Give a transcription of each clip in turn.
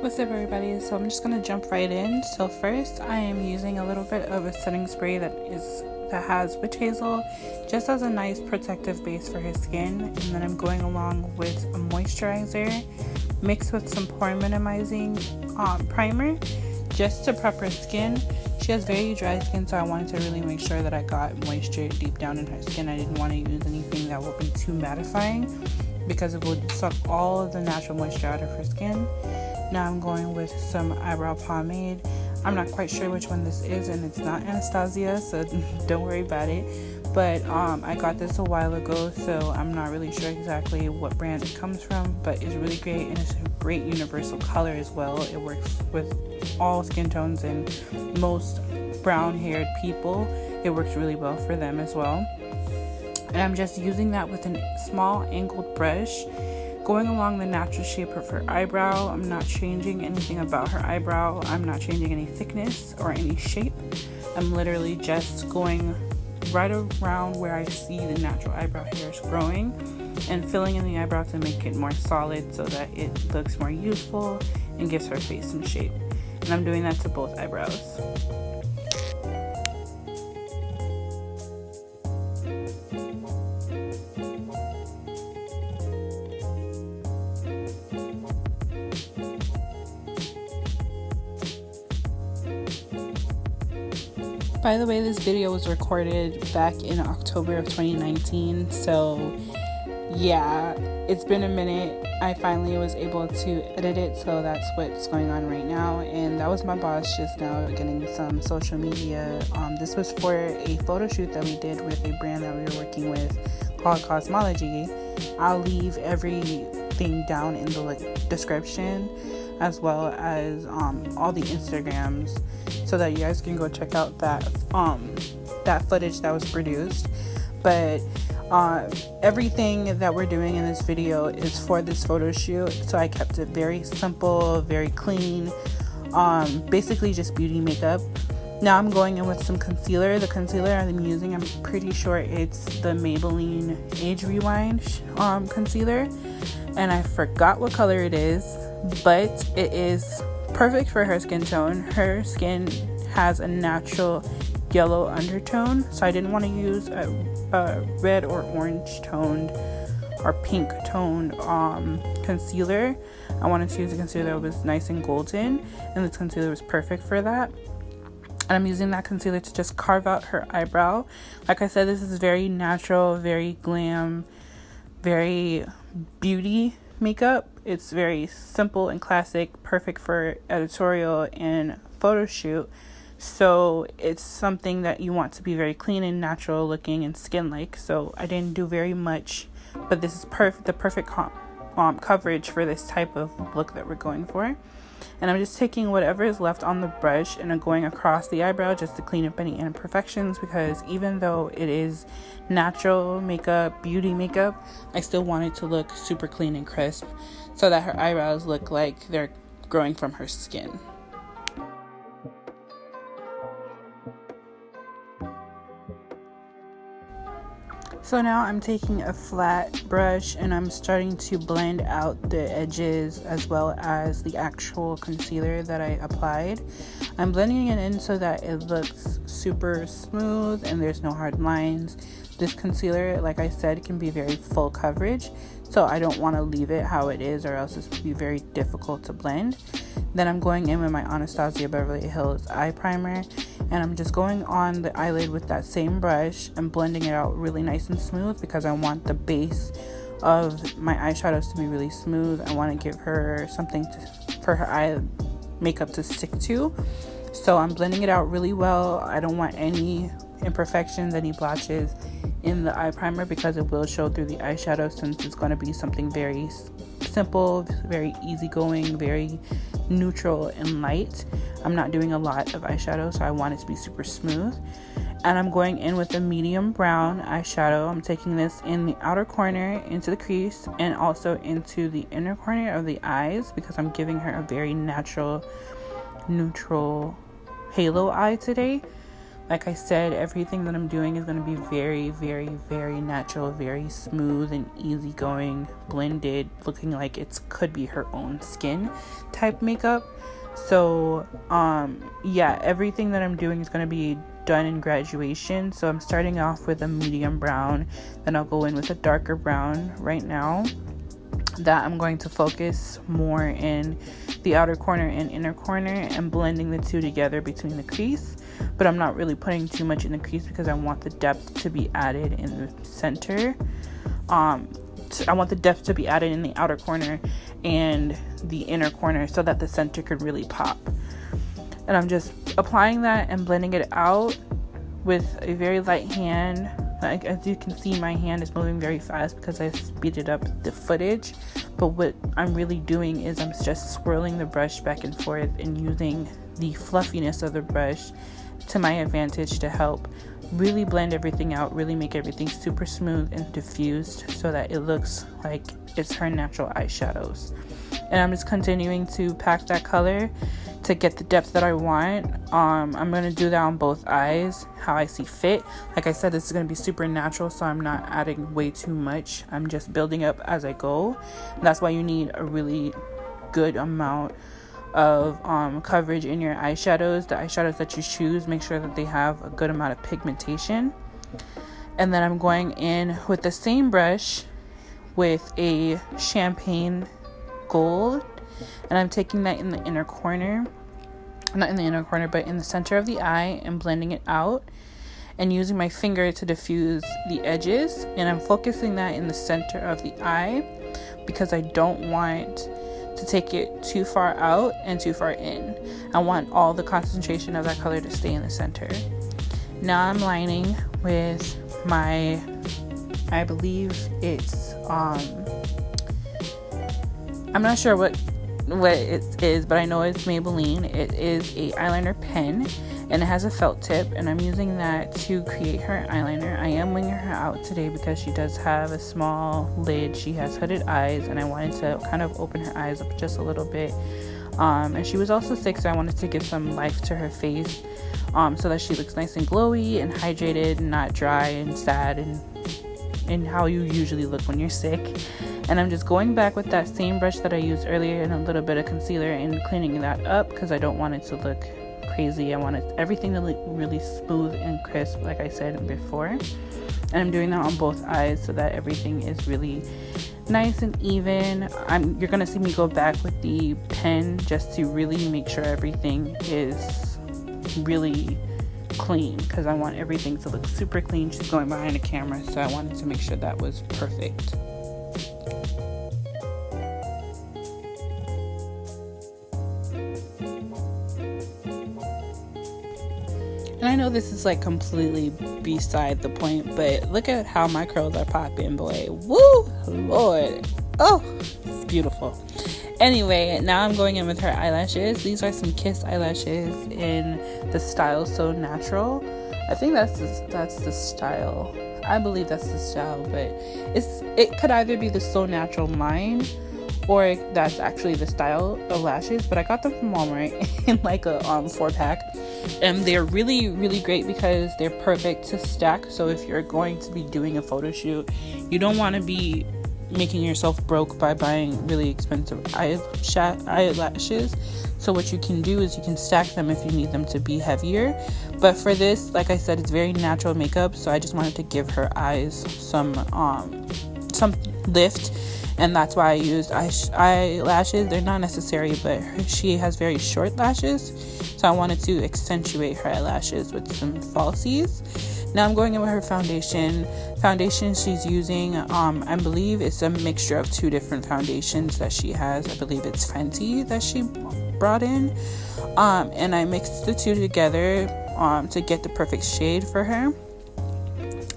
What's up, everybody? So I'm just gonna jump right in. So first, I am using a little bit of a setting spray that has witch hazel, just as a nice protective base for her skin. And then I'm going along with a moisturizer mixed with some pore minimizing primer, just to prep her skin. She has very dry skin, so I wanted to really make sure that I got moisture deep down in her skin. I didn't want to use anything that would be too mattifying because it would suck all of the natural moisture out of her skin. Now I'm going with some eyebrow pomade. I'm not quite sure which one this is, and it's not Anastasia, so don't worry about it. But I got this a while ago, so I'm not really sure exactly what brand it comes from, but it's really great, and it's a great universal color as well. It works with all skin tones and most brown-haired people. It works really well for them as well. And I'm just using that with a small angled brush, going along the natural shape of her eyebrow. I'm not changing anything about her eyebrow. I'm not changing any thickness or any shape. I'm literally just going right around where I see the natural eyebrow hairs growing and filling in the eyebrow to make it more solid so that it looks more youthful and gives her face some shape. And I'm doing that to both eyebrows. By the way, this video was recorded back in October of 2019, so yeah, it's been a minute. I finally was able to edit it, so that's what's going on right now. And that was my boss just now getting some social media. This was for a photo shoot that we did with a brand that we were working with called Cosmology. I'll leave everything down in the description, as well as all the Instagrams, so that you guys can go check out that footage that was produced. But everything that we're doing in this video is for this photo shoot, so I kept it very simple, very clean, basically just beauty makeup. Now I'm going in with some concealer. The concealer I'm using, I'm pretty sure it's the Maybelline Age Rewind concealer, and I forgot what color it is, but it is perfect for her skin tone. Her skin has a natural yellow undertone, so I didn't want to use a red or orange toned or pink toned concealer. I wanted to use a concealer that was nice and golden, and this concealer was perfect for that. And I'm using that concealer to just carve out her eyebrow. Like I said, this is very natural, very glam, very beauty makeup. It's very simple and classic, perfect for editorial and photo shoot. So it's something that you want to be very clean and natural looking and skin-like. So I didn't do very much, but this is the perfect coverage for this type of look that we're going for. And I'm just taking whatever is left on the brush and I'm going across the eyebrow just to clean up any imperfections, because even though it is natural makeup, beauty makeup, I still want it to look super clean and crisp so that her eyebrows look like they're growing from her skin. So now I'm taking a flat brush and I'm starting to blend out the edges as well as the actual concealer that I applied. I'm blending it in so that it looks super smooth and there's no hard lines. This concealer, like I said, can be very full coverage, so I don't want to leave it how it is, or else it would be very difficult to blend. Then I'm going in with my Anastasia Beverly Hills eye primer, and I'm just going on the eyelid with that same brush and blending it out really nice and smooth, because I want the base of my eyeshadows to be really smooth. I want to give her something for her eye makeup to stick to. So I'm blending it out really well. I don't want any imperfections, any blotches in the eye primer, because it will show through the eyeshadow, since it's going to be something very simple, very easygoing, very neutral and light. I'm not doing a lot of eyeshadow, so I want it to be super smooth. And I'm going in with a medium brown eyeshadow. I'm taking this in the outer corner, into the crease, and also into the inner corner of the eyes, because I'm giving her a very natural, neutral halo eye today. Like I said, everything that I'm doing is going to be very, very, very natural, very smooth and easygoing, blended, looking like it could be her own skin type makeup. So, yeah, everything that I'm doing is going to be done in graduation. So I'm starting off with a medium brown, then I'll go in with a darker brown right now that I'm going to focus more in the outer corner and inner corner and blending the two together between the crease. But I'm not really putting too much in the crease because I want the depth to be added in the center. I want the depth to be added in the outer corner and the inner corner so that the center could really pop. And I'm just applying that and blending it out with a very light hand. Like, as you can see, my hand is moving very fast because I speeded up the footage. But what I'm really doing is I'm just swirling the brush back and forth and using the fluffiness of the brush to my advantage to help really blend everything out, really make everything super smooth and diffused so that it looks like it's her natural eyeshadows. And I'm just continuing to pack that color to get the depth that I want. I'm going to do that on both eyes, how I see fit. Like I said, this is going to be super natural, so I'm not adding way too much. I'm just building up as I go. And that's why you need a really good amount of coverage in your eyeshadows. The eyeshadows that you choose, make sure that they have a good amount of pigmentation. And then I'm going in with the same brush with a champagne gold, and I'm taking that in the inner corner, not in the inner corner, but in the center of the eye, and blending it out and using my finger to diffuse the edges. And I'm focusing that in the center of the eye because I don't want to take it too far out and too far in. I want all the concentration of that color to stay in the center. Now I'm lining with my, I believe it's I'm not sure what it is, but I know it's Maybelline. It is a eyeliner pen and it has a felt tip, and I'm using that to create her eyeliner. I am winging her out today because she does have a small lid. She has hooded eyes, and I wanted to kind of open her eyes up just a little bit. And she was also sick, so I wanted to give some life to her face, so that she looks nice and glowy and hydrated and not dry and sad and how you usually look when you're sick. And I'm just going back with that same brush that I used earlier and a little bit of concealer and cleaning that up because I don't want it to look crazy. I want everything to look really smooth and crisp, like I said before. And I'm doing that on both eyes so that everything is really nice and even. You're gonna see me go back with the pen just to really make sure everything is really clean because I want everything to look super clean. She's going behind the camera, so I wanted to make sure that was perfect. And I know this is like completely beside the point, but look at how my curls are popping, boy. Woo! Lord. Oh, it's beautiful. Anyway, now I'm going in with her eyelashes. These are some Kiss eyelashes in the style So Natural. I think that's the style. I believe that's the style, but it could either be the So Natural line or that's actually the style of lashes. But I got them from Walmart in like a 4-pack. And they're really, really great because they're perfect to stack. So if you're going to be doing a photo shoot, you don't want to be making yourself broke by buying really expensive eyelashes. So what you can do is you can stack them if you need them to be heavier. But for this, like I said, it's very natural makeup, so I just wanted to give her eyes some lift, and that's why I used eyelashes. They're not necessary, but she has very short lashes, so I wanted to accentuate her eyelashes with some falsies. Now I'm going in with her foundation. Foundation she's using, I believe it's a mixture of 2 different foundations that she has. I believe it's Fenty that she brought in. And I mixed the 2 together to get the perfect shade for her.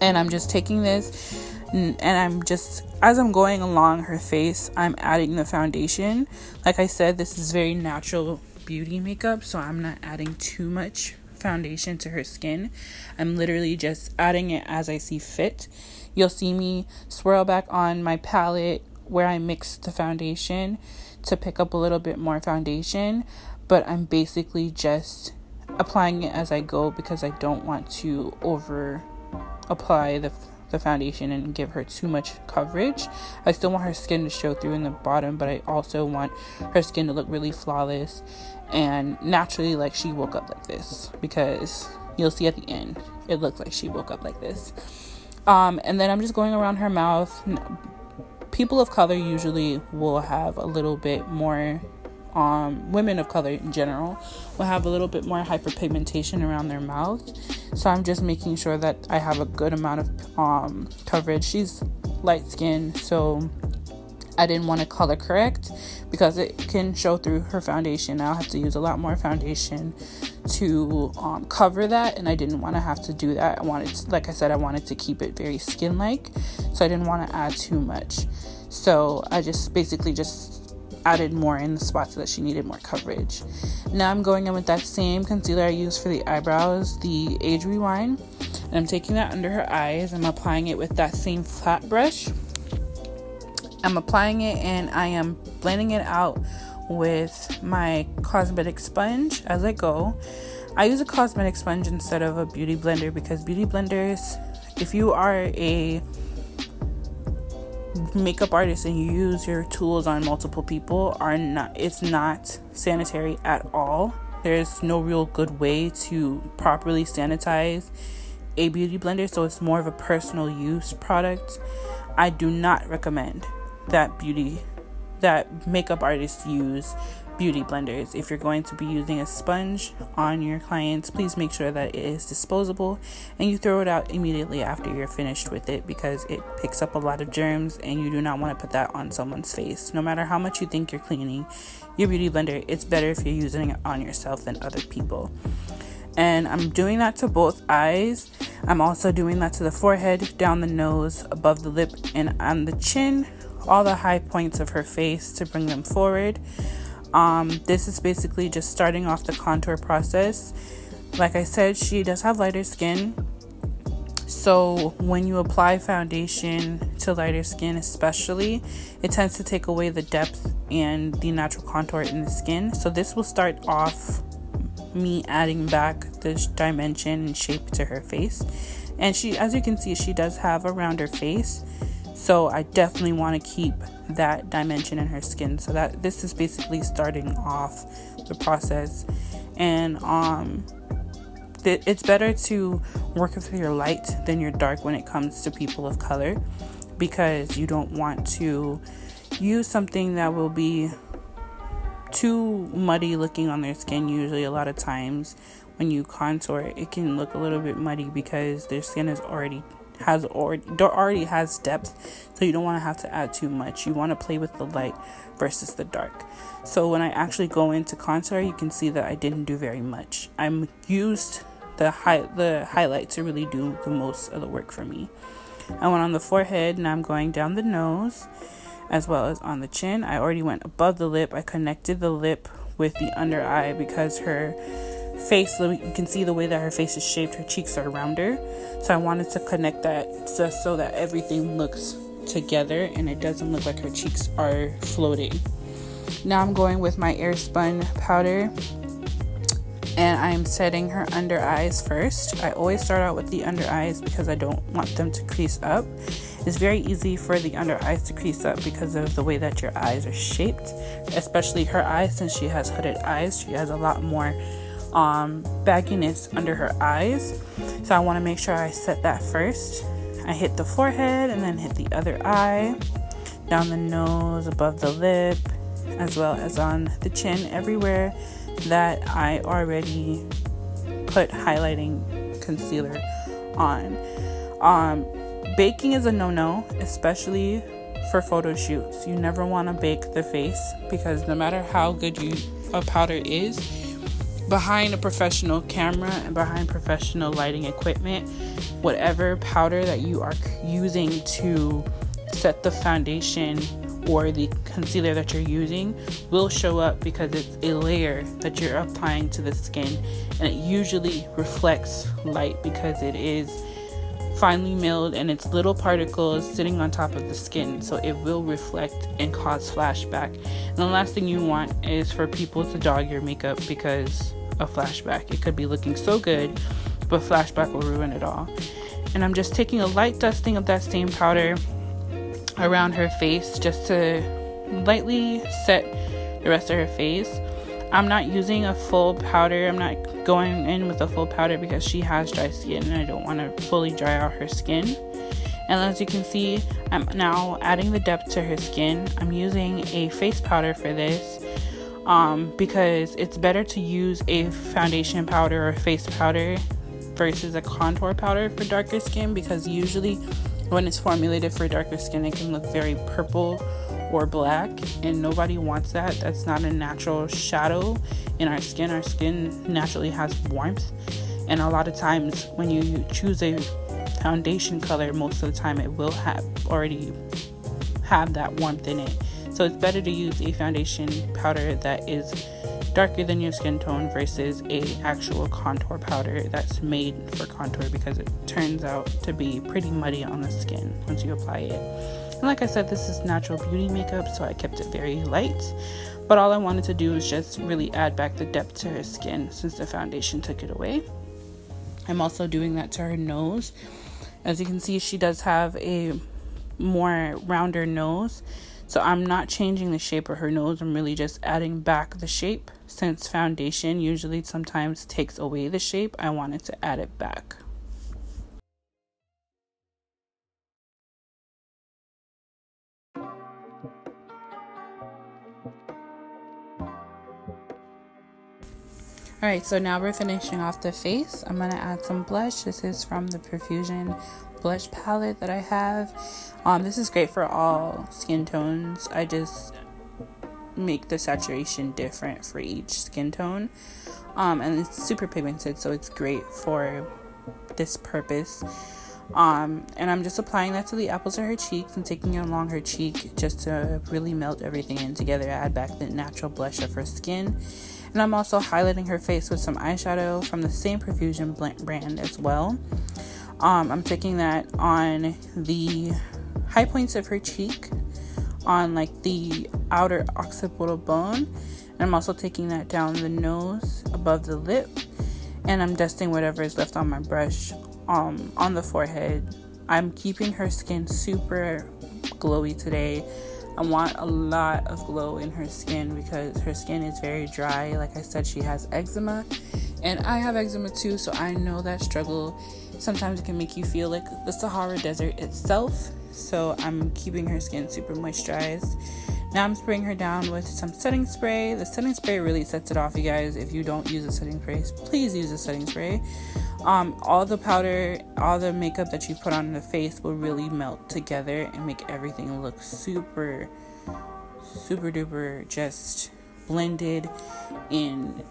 And I'm just taking this and I'm just, as I'm going along her face, I'm adding the foundation. Like I said, this is very natural beauty makeup, so I'm not adding too much foundation to her skin. I'm literally just adding it as I see fit. You'll see me swirl back on my palette where I mixed the foundation to pick up a little bit more foundation, but I'm basically just applying it as I go because I don't want to over apply the foundation and give her too much coverage. I still want her skin to show through in the bottom, but I also want her skin to look really flawless and naturally like she woke up like this, because you'll see at the end it looks like she woke up like this. And then I'm just going around her mouth. People of color usually will have a little bit more, women of color in general will have a little bit more hyperpigmentation around their mouth. So I'm just making sure that I have a good amount of coverage. She's light skinned, so I didn't want to color correct because it can show through her foundation. I'll have to use a lot more foundation to cover that, and I didn't want to have to do that. Like I said, I wanted to keep it very skin-like, so I didn't want to add too much. So I just basically added more in the spots that she needed more coverage. Now I'm going in with that same concealer I used for the eyebrows, the Age Rewind, and I'm taking that under her eyes. I'm applying it with that same flat brush. I'm applying it and I am blending it out with my cosmetic sponge as I go. I use a cosmetic sponge instead of a beauty blender because beauty blenders, if you are a makeup artist and you use your tools on multiple people, it's not sanitary at all. There's no real good way to properly sanitize a beauty blender, so it's more of a personal use product. I do not recommend that makeup artists use beauty blenders. If you're going to be using a sponge on your clients, please make sure that it is disposable and you throw it out immediately after you're finished with it, because it picks up a lot of germs and you do not want to put that on someone's face. No matter how much you think you're cleaning your beauty blender, it's better if you're using it on yourself than other people. And I'm doing that to both eyes. I'm also doing that to the forehead, down the nose, above the lip, and on the chin, all the high points of her face to bring them forward. This is basically just starting off the contour process. Like I said, she does have lighter skin, so when you apply foundation to lighter skin especially, it tends to take away the depth and the natural contour in the skin. So this will start off me adding back this dimension and shape to her face. And she, as you can see, she does have a rounder face, so I definitely want to keep that dimension in her skin. So that this is basically starting off the process. And it's better to work with your light than your dark when it comes to people of color, because you don't want to use something that will be too muddy looking on their skin. Usually a lot of times when you contour, it can look a little bit muddy because their skin already has depth, so you don't want to have to add too much. You want to play with the light versus the dark. So when I actually go into contour, you can see that I didn't do very much. I used the highlight to really do the most of the work for me. I went on the forehead, and I'm going down the nose as well as on the chin. I already went above the lip. I connected the lip with the under eye because her face, you can see the way that her face is shaped, her cheeks are rounder, so I wanted to connect that just so that everything looks together and it doesn't look like her cheeks are floating. Now I'm going with my Airspun powder and I'm setting her under eyes first. I always start out with the under eyes because I don't want them to crease up. It's very easy for the under eyes to crease up because of the way that your eyes are shaped, especially her eyes. Since she has hooded eyes, she has a lot more bagginess under her eyes, so I want to make sure I set that first. I hit the forehead and then hit the other eye, down the nose, above the lip, as well as on the chin, everywhere that I already put highlighting concealer on. Baking is a no-no, especially for photo shoots. You never want to bake the face because no matter how good a powder is, behind a professional camera and behind professional lighting equipment, whatever powder that you are using to set the foundation or the concealer that you're using will show up because it's a layer that you're applying to the skin, and it usually reflects light because it is finely milled and it's little particles sitting on top of the skin, so it will reflect and cause flashback. And the last thing you want is for people to dog your makeup because a flashback. It could be looking so good, but flashback will ruin it all. And I'm just taking a light dusting of that same powder around her face just to lightly set the rest of her face. I'm not using a full powder. I'm not going in with a full powder because she has dry skin and I don't want to fully dry out her skin. And as you can see, I'm now adding the depth to her skin. I'm using a face powder for this because it's better to use a foundation powder or face powder versus a contour powder for darker skin, because usually when it's formulated for darker skin, it can look very purple or black, and nobody wants that. That's not a natural shadow in our skin. Our skin naturally has warmth, and a lot of times when you choose a foundation color, most of the time it will already have that warmth in it. So it's better to use a foundation powder that is darker than your skin tone versus a actual contour powder that's made for contour, because it turns out to be pretty muddy on the skin once you apply it. And like I said, this is natural beauty makeup, so I kept it very light, but all I wanted to do was just really add back the depth to her skin since the foundation took it away. I'm also doing that to her nose. As you can see, she does have a more rounder nose, so I'm not changing the shape of her nose. I'm really just adding back the shape. Since foundation usually sometimes takes away the shape, I wanted to add it back. Alright, so now we're finishing off the face. I'm going to add some blush. This is from the Profusion blush palette that I have. This is great for all skin tones. I just make the saturation different for each skin tone. And it's super pigmented, so it's great for this purpose. And I'm just applying that to the apples of her cheeks and taking it along her cheek just to really melt everything in together, add back the natural blush of her skin. And I'm also highlighting her face with some eyeshadow from the same Profusion brand as well. I'm taking that on the high points of her cheek, on like the outer occipital bone. And I'm also taking that down the nose, above the lip. And I'm dusting whatever is left on my brush on the forehead. I'm keeping her skin super glowy today. I want a lot of glow in her skin because her skin is very dry. Like I said, she has eczema, and I have eczema too, so I know that struggle. Sometimes it can make you feel like the Sahara Desert itself. So I'm keeping her skin super moisturized. Now I'm spraying her down with some setting spray. The setting spray really sets it off, you guys. If you don't use a setting spray, please use a setting spray. All the powder, all the makeup that you put on the face will really melt together and make everything look super duper just blended and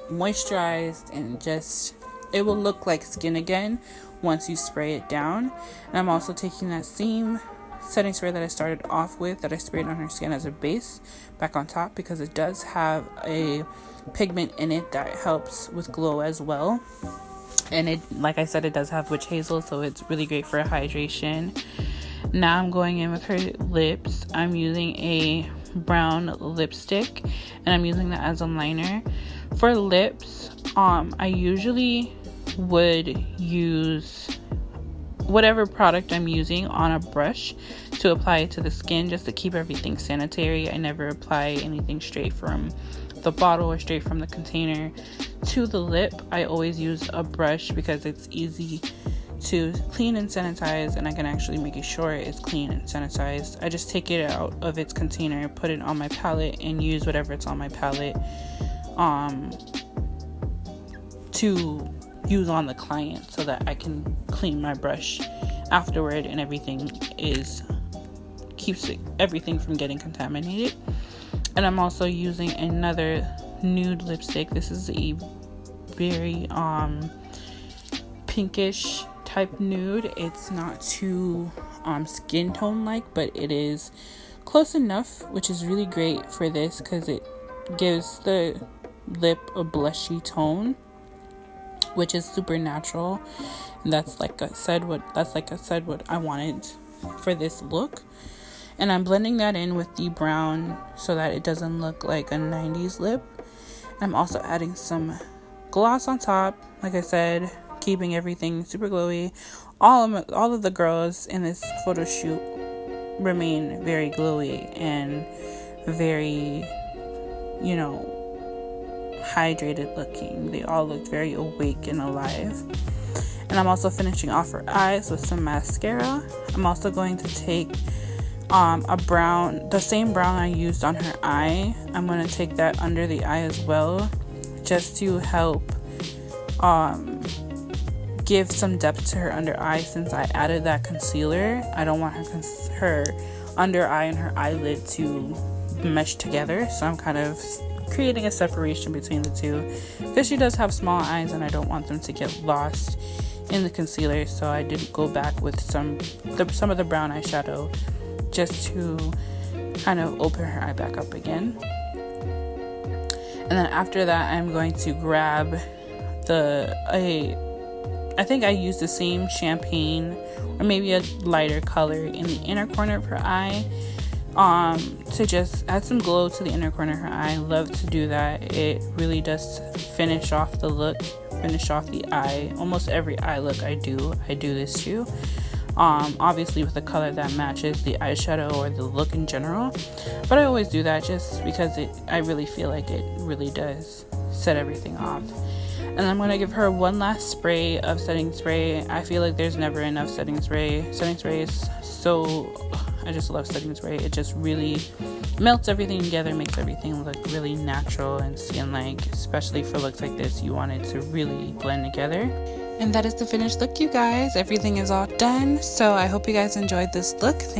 moisturized, and just it will look like skin again once you spray it down. And I'm also taking that same setting spray that I started off with, that I sprayed on her skin as a base, back on top, because it does have a pigment in it that helps with glow as well. And it, like I said, it does have witch hazel, so it's really great for hydration. Now I'm going in with her lips. I'm using a brown lipstick, and I'm using that as a liner. For lips, I usually would use whatever product I'm using on a brush to apply it to the skin, just to keep everything sanitary. I never apply anything straight from the bottle or straight from the container to the lip. I always use a brush because it's easy to clean and sanitize, and I can actually make sure it's clean and sanitized. I just take it out of its container, put it on my palette, and use whatever it's on my palette to use on the client, so that I can clean my brush afterward and everything keeps everything from getting contaminated. And I'm also using another nude lipstick. This is a very pinkish type nude. It's not too skin tone like, but it is close enough, which is really great for this because it gives the lip a blushy tone, which is super natural. And that's like I said what I wanted for this look. And I'm blending that in with the brown so that it doesn't look like a 90s lip. I'm also adding some gloss on top, like I said, keeping everything super glowy. All of the girls in this photo shoot remain very glowy and very, you know, hydrated looking. They all look very awake and alive. And I'm also finishing off her eyes with some mascara. I'm also going to take the same brown I used on her eye. I'm going to take that under the eye as well, just to help give some depth to her under eye. Since I added that concealer, I don't want her under eye and her eyelid to mesh together, so I'm kind of creating a separation between the two, because she does have small eyes and I don't want them to get lost in the concealer. So I did go back with some of the brown eyeshadow just to kind of open her eye back up again. And then after that, I'm going to grab I think I used the same champagne or maybe a lighter color in the inner corner of her eye to just add some glow to the inner corner of her eye. I love to do that. It really does finish off the look, finish off the eye. Almost every eye look I do this too. Obviously with a color that matches the eyeshadow or the look in general, but I always do that just because I really feel like it really does set everything off. And I'm going to give her one last spray of setting spray. I feel like there's never enough setting spray. Setting spray is I just love setting spray. It just really melts everything together, makes everything look really natural and skin-like. Especially for looks like this, you want it to really blend together. And that is the finished look, you guys. Everything is all done. So I hope you guys enjoyed this look. Thank